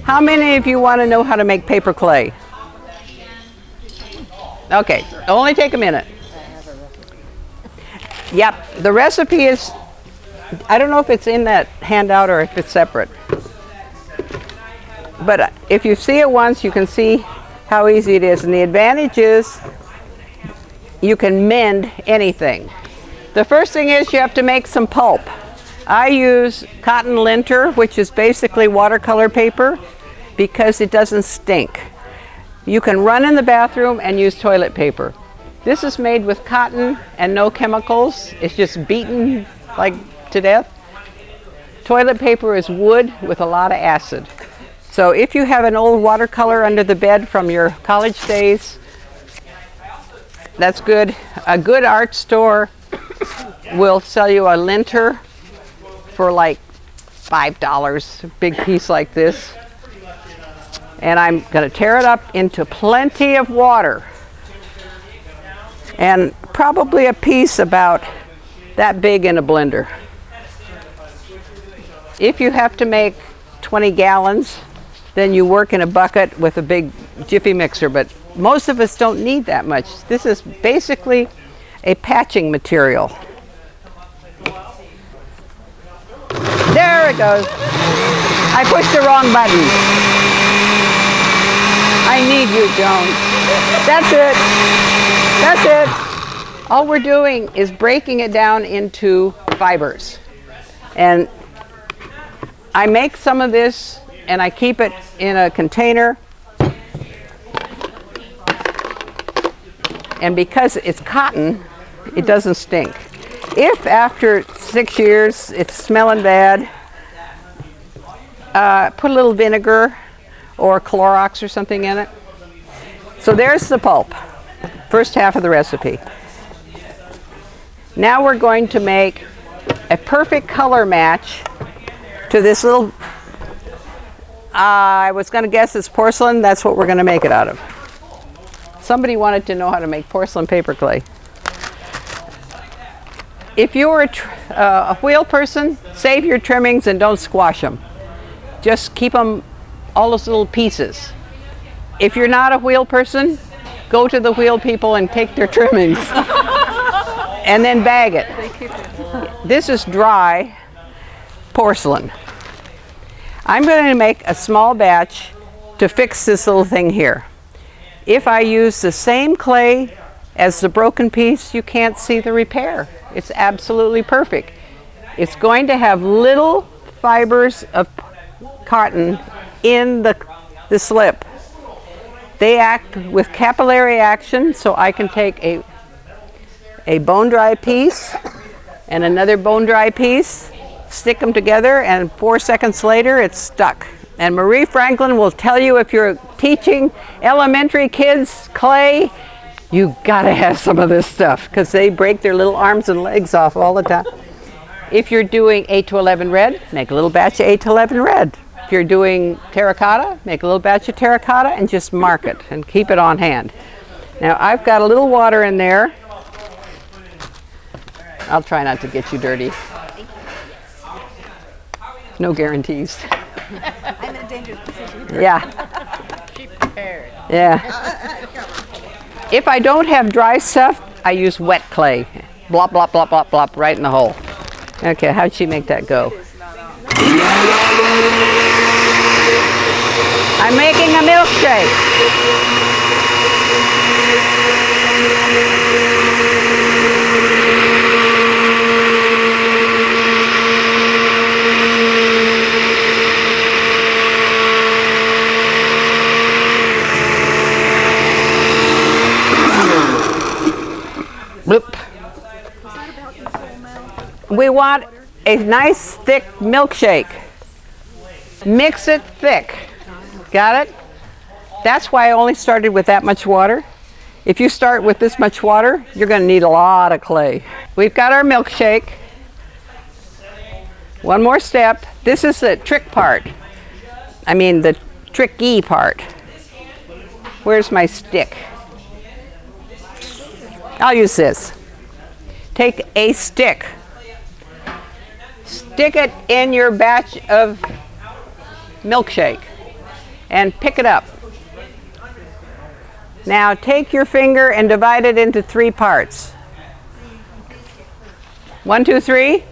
How many of you want to know how to make paper clay? Okay, only take a minute. Yep, the recipe is, I don't know if it's in that handout or if it's separate. But if you see it once, you can see how easy it is. And the advantage is you can mend anything. The first thing is you have to make some pulp. I use cotton linter, which is basically watercolor paper, because it doesn't stink. You can run in the bathroom and use toilet paper. This is made with cotton and no chemicals. It's just beaten like to death. Toilet paper is wood with a lot of acid. So if you have an old watercolor under the bed from your college days, that's good. A good art store will sell you a linter for like $5, a big piece like this. And I'm going to tear it up into plenty of water. And probably a piece about that big in a blender. If you have to make 20 gallons, then you work in a bucket with a big jiffy mixer, but most of us don't need that much. This is basically a patching material. There it goes. I pushed the wrong button. I need you, Joan. That's it. That's it. All we're doing is breaking it down into fibers. And I make some of this and I keep it in a container. And because it's cotton, it doesn't stink. If after 6 years it's smelling bad, put a little vinegar or Clorox or something in it. So there's the pulp, first half of the recipe. Now we're going to make a perfect color match to this little, I was going to guess it's porcelain. That's what we're going to make it out of. Somebody wanted to know how to make porcelain paper clay. If you're a wheel person, save your trimmings and don't squash them. Just keep them, all those little pieces. If you're not a wheel person, go to the wheel people and take their trimmings. And then bag it. This is dry porcelain. I'm going to make a small batch to fix this little thing here. If I use the same clay as the broken piece, you can't see the repair. It's absolutely perfect. It's going to have little fibers of cotton in the slip. They act with capillary action, so I can take a bone dry piece and another bone dry piece, stick them together, and 4 seconds later it's stuck. And Marie Franklin will tell you, if you're teaching elementary kids clay, you gotta have some of this stuff because they break their little arms and legs off all the time. If you're doing 8 to 11 red, make a little batch of 8 to 11 red. If you're doing terracotta, make a little batch of terracotta and just mark it and keep it on hand. Now I've got a little water in there. I'll try not to get you dirty. No guarantees. I'm in a dangerous position. Yeah. She prepared. Yeah. If I don't have dry stuff, I use wet clay. Blop, blop, blop, blop, blop, right in the hole. Okay, how'd she make that go? I'm making a milkshake. Bloop. We want a nice thick milkshake. Mix it thick. Got it? That's why I only started with that much water. If you start with this much water, you're going to need a lot of clay. We've got our milkshake. One more step. This is the trick part. I mean the tricky part. Where's my stick? I'll use this. Take a stick. Stick it in your batch of milkshake. and pick it up. Now take your finger and divide it into 3 parts. 1, 2, 3.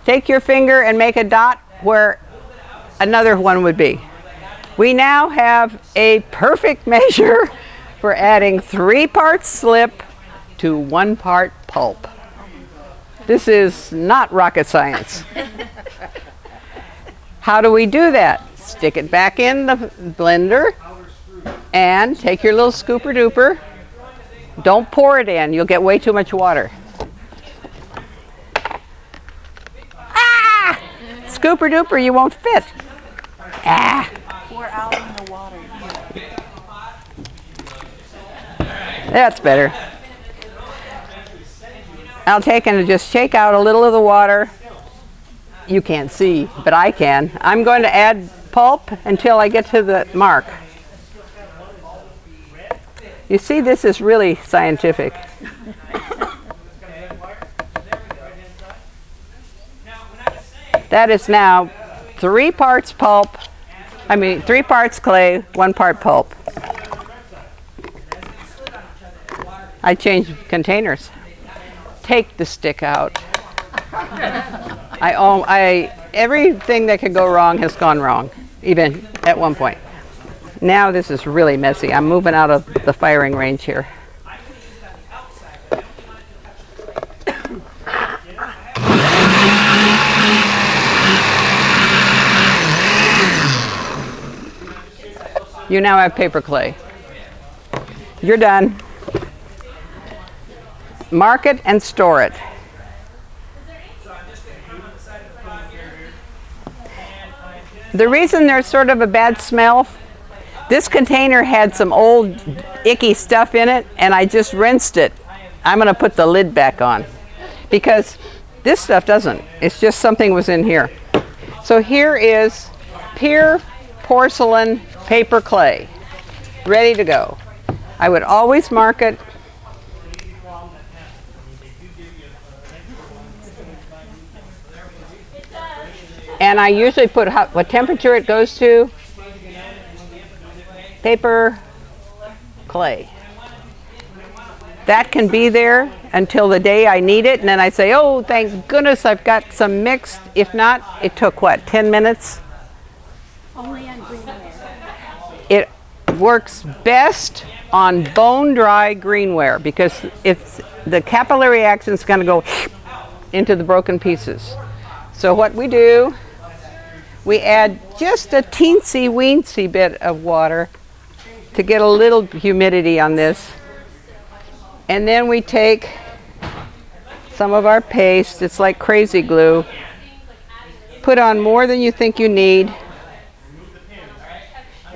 Take your finger and make a dot where another one would be. We now have a perfect measure for adding 3 parts slip to 1 part pulp. This is not rocket science. How do we do that? Stick it back in the blender and take your little scooper duper. Don't pour it in, you'll get way too much water. Ah! Scooper duper, you won't fit. Ah! Pour out in the water. That's better. I'll take and just shake out a little of the water. You can't see, but I can. I'm going to add pulp until I get to the mark. You see, this is really scientific. That is now 3 parts pulp. 3 parts clay, 1 part pulp. I changed containers. Take the stick out. Everything that could go wrong has gone wrong, even at one point. Now this is really messy. I'm moving out of the firing range here. You now have paper clay. You're done. Mark it and store it. The reason there's sort of a bad smell, this container had some old icky stuff in it and I just rinsed it. I'm going to put the lid back on because this stuff doesn't. It's just something was in here. So here is pure porcelain paper clay, ready to go. I would always mark it. And I usually put what temperature it goes to. Paper clay. That can be there until the day I need it, and then I say, oh, thank goodness I've got some mixed. If not, it took what, 10 minutes? Only on greenware. It works best on bone dry greenware because the capillary action is going to go into the broken pieces. So what we do, we add just a teensy-weensy bit of water to get a little humidity on this. And then we take some of our paste, it's like crazy glue, put on more than you think you need.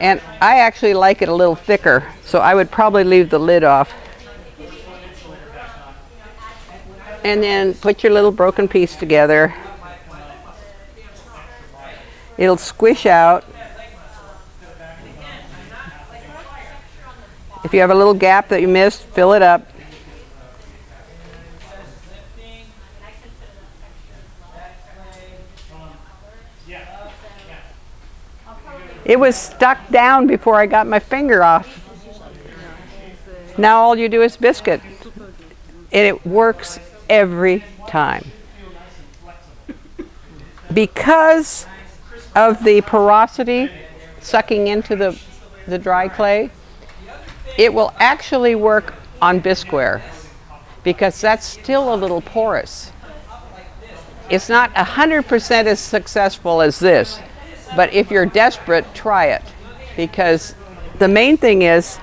And I actually like it a little thicker, so I would probably leave the lid off. And then put your little broken piece together. It'll squish out. If you have a little gap that you missed, fill it up. It was stuck down before I got my finger off. Now all you do is biscuit. And it works every time. Because of the porosity sucking into the dry clay, it will actually work on bisqueware because that's still a little porous. It's not 100% as successful as this, but if you're desperate, try it because the main thing is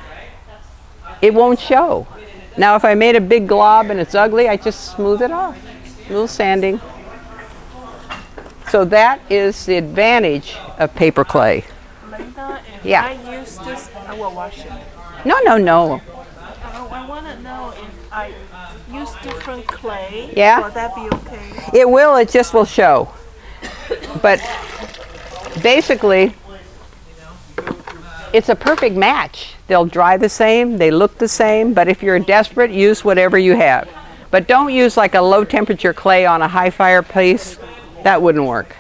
it won't show. Now if I made a big glob and it's ugly, I just smooth it off, a little sanding. So that is the advantage of paper clay. Linda, if Yeah. I use this, I will wash it. No. I want to know if I use different clay, Yeah. will that be okay? It will, it just will show. But basically, it's a perfect match. They'll dry the same, they look the same, but if you're desperate, use whatever you have. But don't use like a low temperature clay on a high fireplace. That wouldn't work.